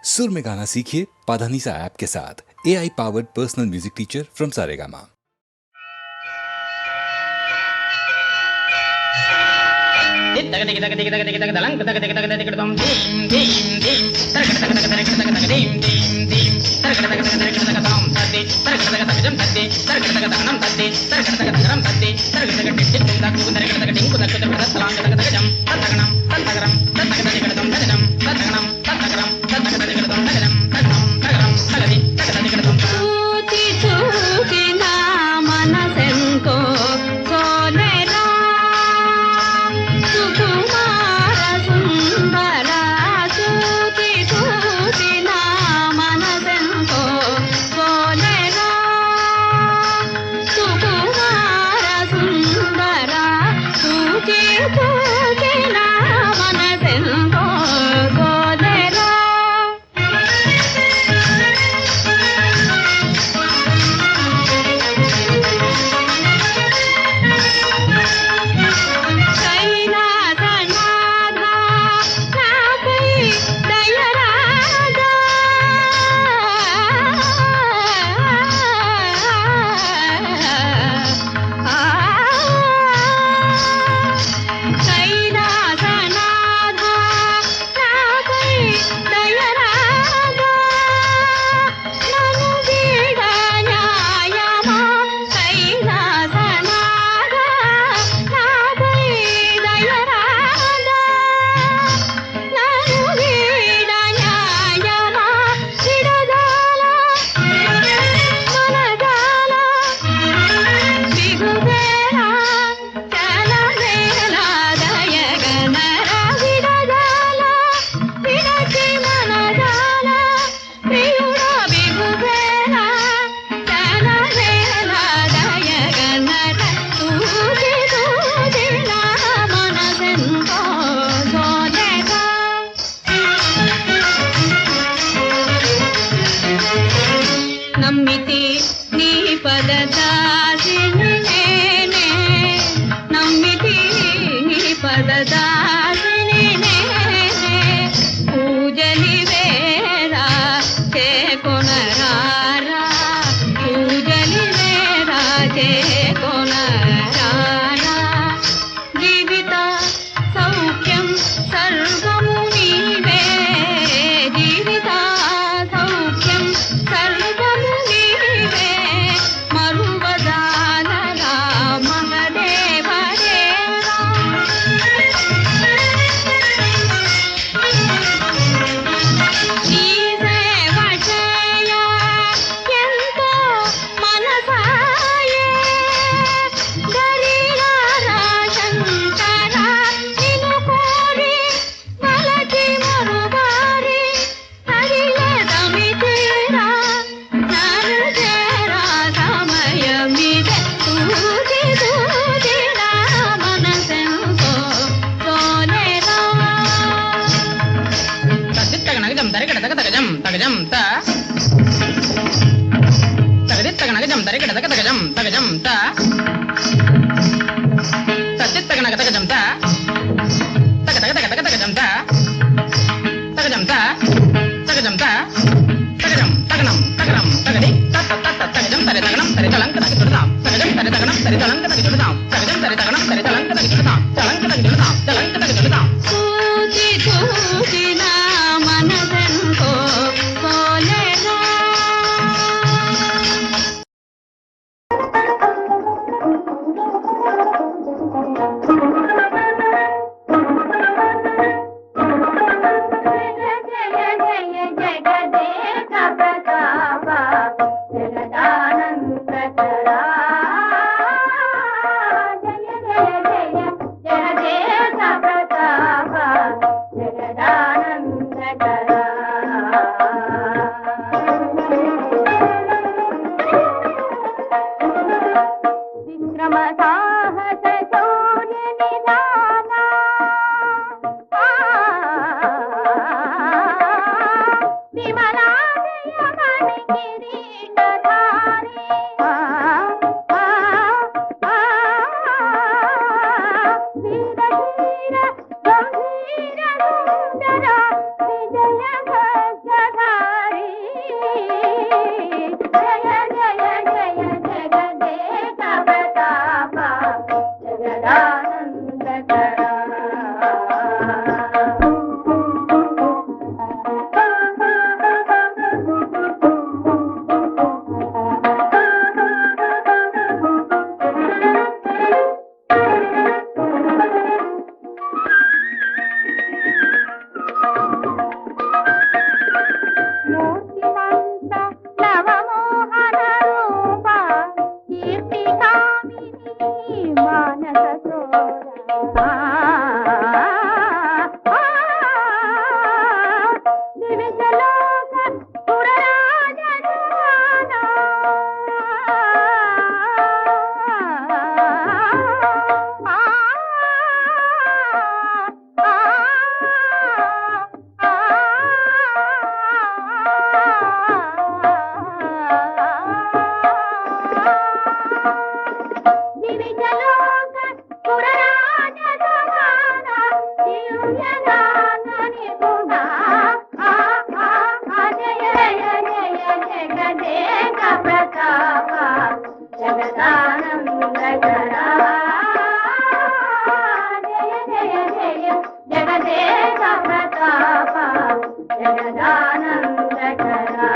सुर में गाना सीखिए पाधानीसा ऐप के साथ। AI powered personal music teacher from Saregama. जय जय గజానందకరా.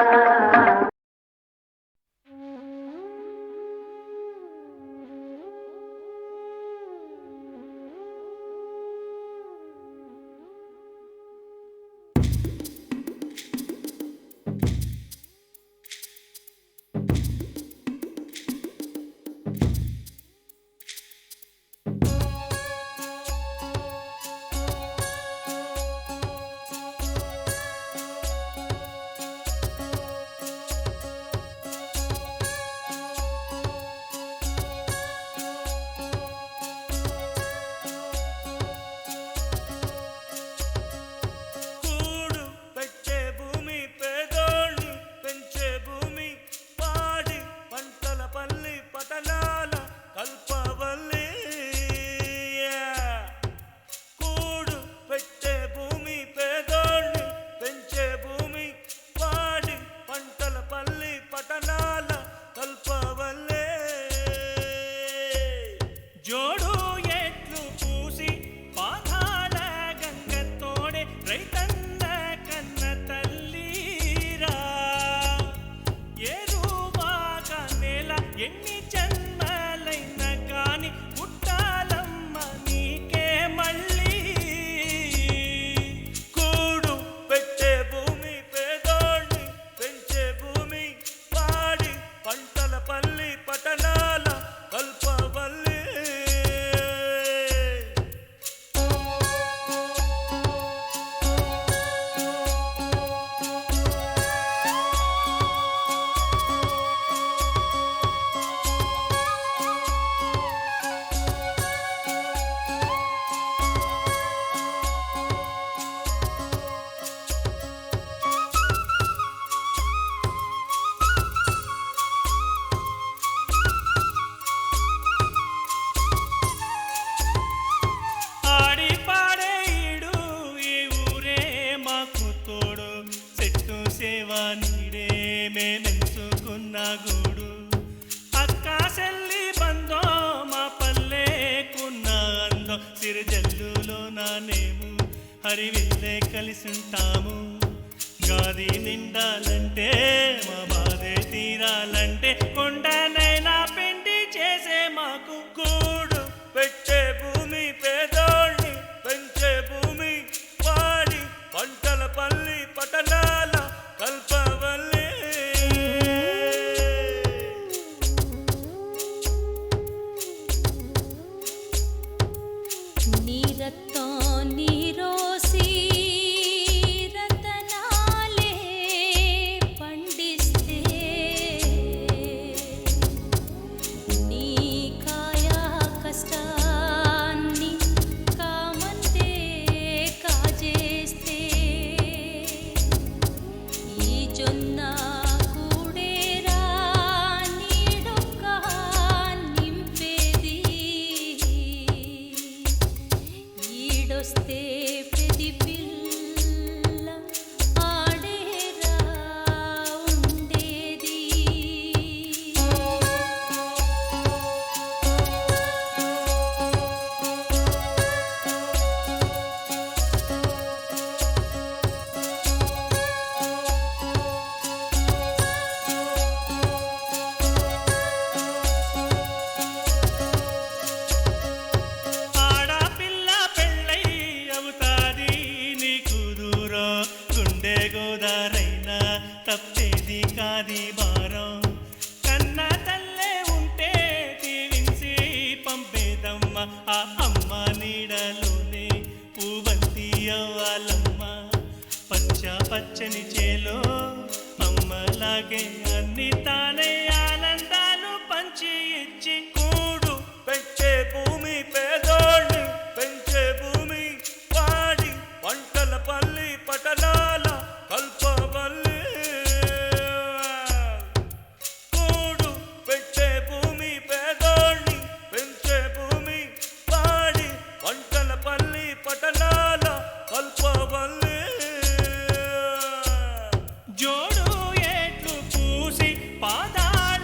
గూడు అక్క చెల్లి బందో మా పల్లెకున్న అందం సిరిజల్లులో నానేము హరివిల్లే కలిసుంటాము. గాది నిండాలంటే మా బాధే తీరాలంటే కొండనైనా పిండి చేసే మాకు కూడు పెట్టే భూమి పేదోళ్ళని పెంచే భూమి వాడి పంటల పల్లి పట్టణాల కల్పవల్లి. తప్పేది కాది భారం కన్న తల్లే ఉంటే దీవించి పంపేదమ్మ ఆ అమ్మ నీడలోనే పూవంతి అవ్వాలమ్మ. పచ్చ పచ్చని చేలో అమ్మలాగే అన్ని తానే ఆనందాలు పంచి ఇచ్చి కూడు పెంచే భూమి పేదోళ్ళని పెంచే భూమి వాడి పంటల పల్లి పట్టణాల కల్పవల్లి. జోడు ఎట్లు పూసి పాదాల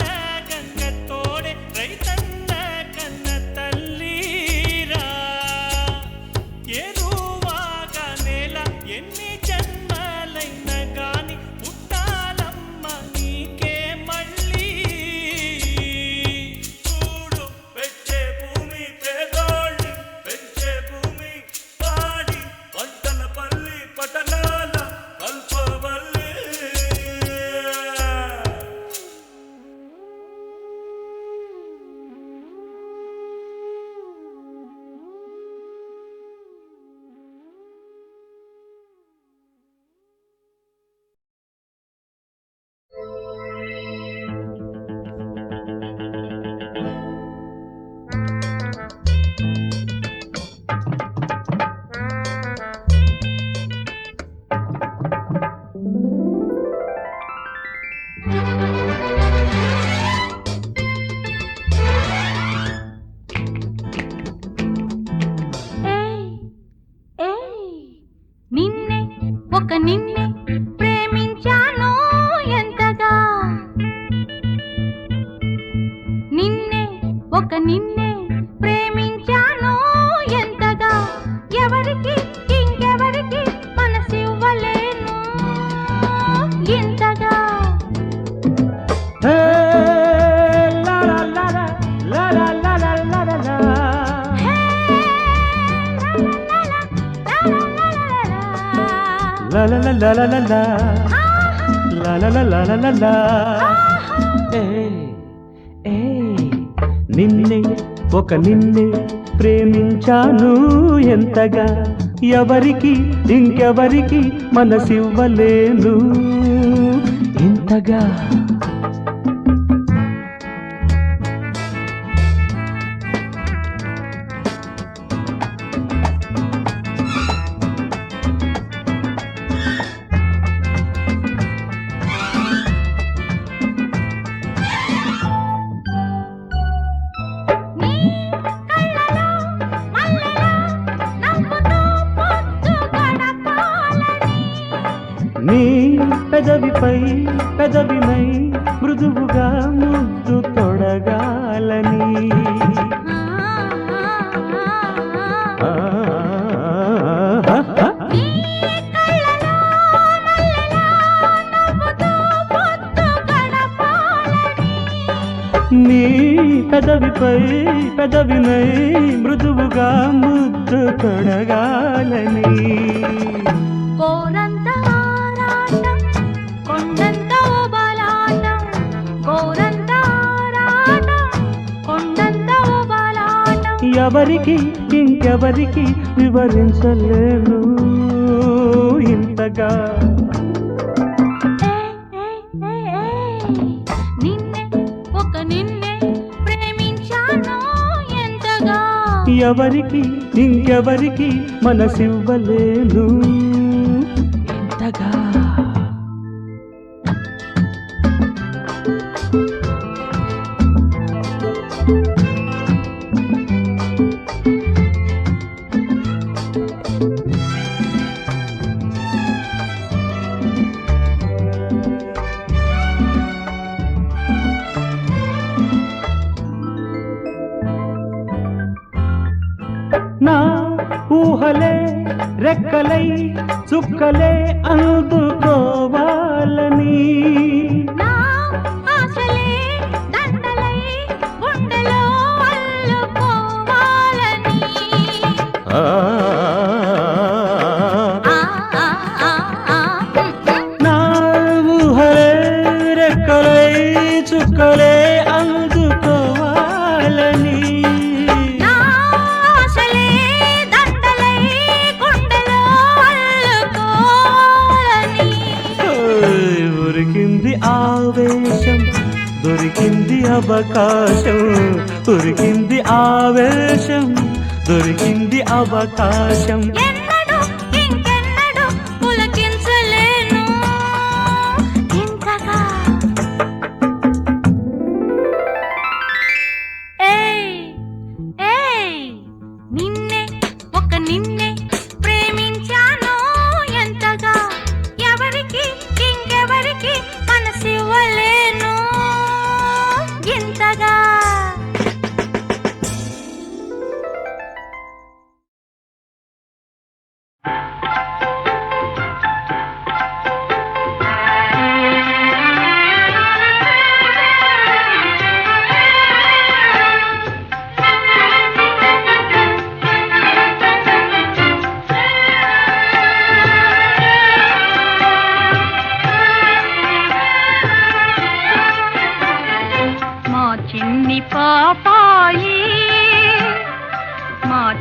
నిన్నే ఒక నిన్నే ప్రేమించాను ఎంతగా నిన్నే ఒక నిన్నే ప్రేమించాను ఎంతగా ఎవరికి ఇంకెవరికి మనసివ్వలేను ఇంతగా La la la la la la la la la la la la la la నిన్నే ఒక నిన్నే ప్రేమించాను ఎంతగా ఎవరికి ఇంకెవరికి మనసివ్వలేను ఇంతగా నీ పెదవిపై పెదవినై మృదువుగా ముద్దు తొడగాలని నీ పెదవిపై పెదవినై మృదువుగా ముద్దు తొడగాలని ఎవరికి ఇంకెవరికి వివరించలేను ఇంతగా నిన్నే ఒక నిన్నే ప్రేమించాను ఎంతగా ఎవరికి ఇంకెవరికి మనసివ్వలేను ఇంతగా నా ఊహలే రెక్కలై చుక్కలే అందుకోవాలని నా ఆశలే దండలై గుండెలో అల్లుకోవాలని నా ఊహలే రెక్కలై చుక్కలే అందుకోవాలని ఆవేశం దొరికింది అవకాశం దొరికింది ఆవేశం దొరికింది అవకాశం ఎన్నడూ ఇంకెన్నడూ పులకించలేను ఇంతగా నిన్నే ఒక నిన్నే ప్రేమించాను ఎంతగా ఎవరికి ఇంకెవరికి మనసివ్వలేను ఇంతగా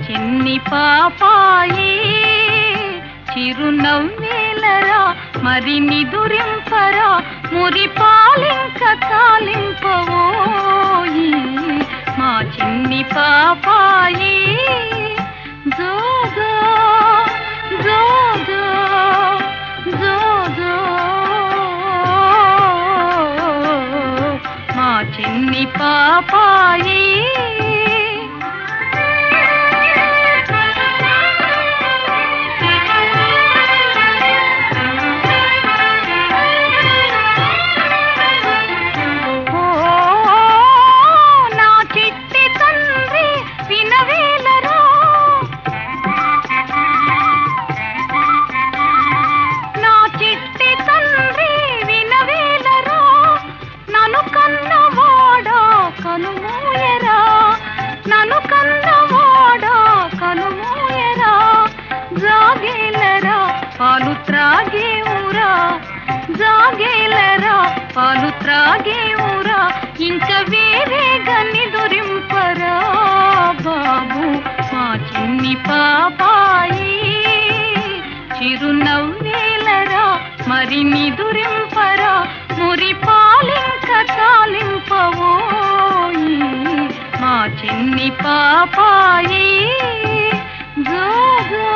చిన్ని పాపాయి చిరునవ్వేలరా మరి నిదురింపరా మురి పాలింక కాలింపవోయి మా చిన్ని పాపాయి జోజో జోజో జోజో పాపాయి పాలు త్రాగే ఊరా జాగేలరా పాలు త్రాగే ఊరా ఇంక వేరే గన్ని దొరింపరా బాబు మా చిన్ని పాపాయి చిరునవ్వేలరా మరి నిదురింపరా మురి పాలింక తాలింపవోయి మా చిన్ని పాపాయి జోజో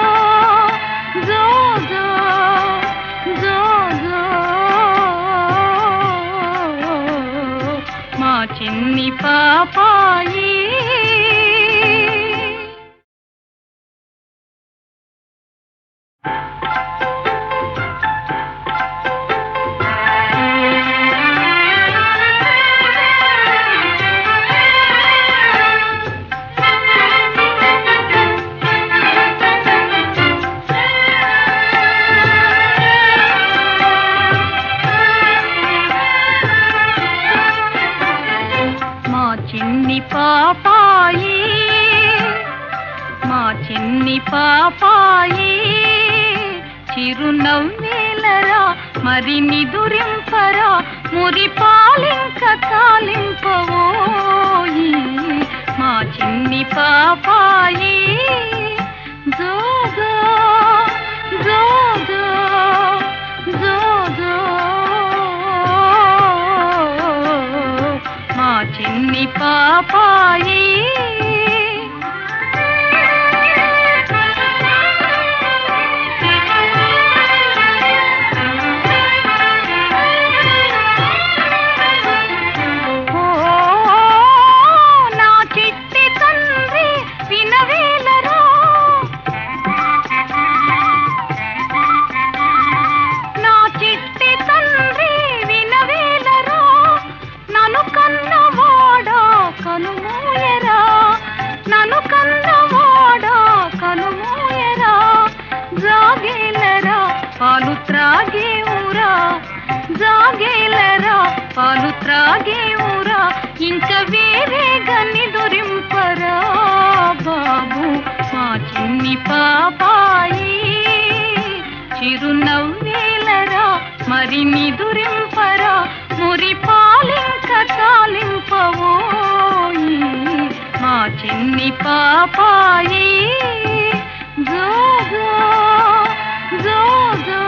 జోజో జోజో మా చిన్ని పాపాయి పాపాయి మా చిన్ని పాపాయి చిరునవ్వేలరా మరి నిదురింపరా మురి పాలింక తాలింపవోయి మా చిన్ని పాపాయి జోజో జోజో జోజో మా చిన్ని పాపాయి నా చిట్టి తండ్రి వినవేలరా నా చిట్టి తండ్రి వినవేలరా నన్ను కన్నవాడా కనుమూయరా నన్ను కన్నవాడా కనుమూయరా జాగేలరా పాలు త్రాగే ఊరా జాగేలరా పాలు త్రాగే ఊరా ఇంక వేరే గన్ని దొరింపరా బాబు మా చిన్ని పాపాయి చిరునవ్వేలరా మరి నిదురింపరా మురి పాలింక తాలింపవోయి మా చిన్ని పాపాయి జోజో జోజో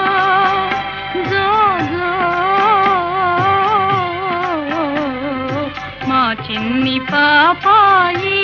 జోజో మా చిన్ని పాపాయి